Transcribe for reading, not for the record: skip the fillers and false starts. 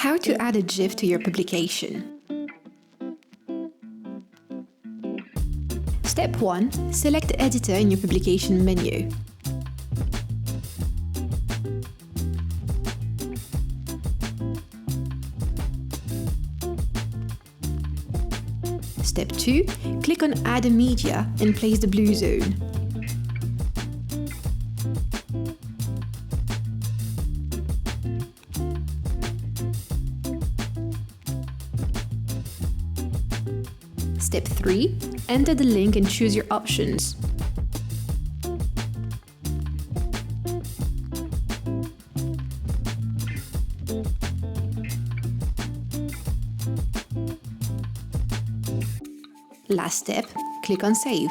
How to add a GIF to your publication. Step 1. Select the editor in your publication menu. Step 2. Click on Add a Media and place the blue zone. Step 3. Enter the link and choose your options. Last step, click on Save.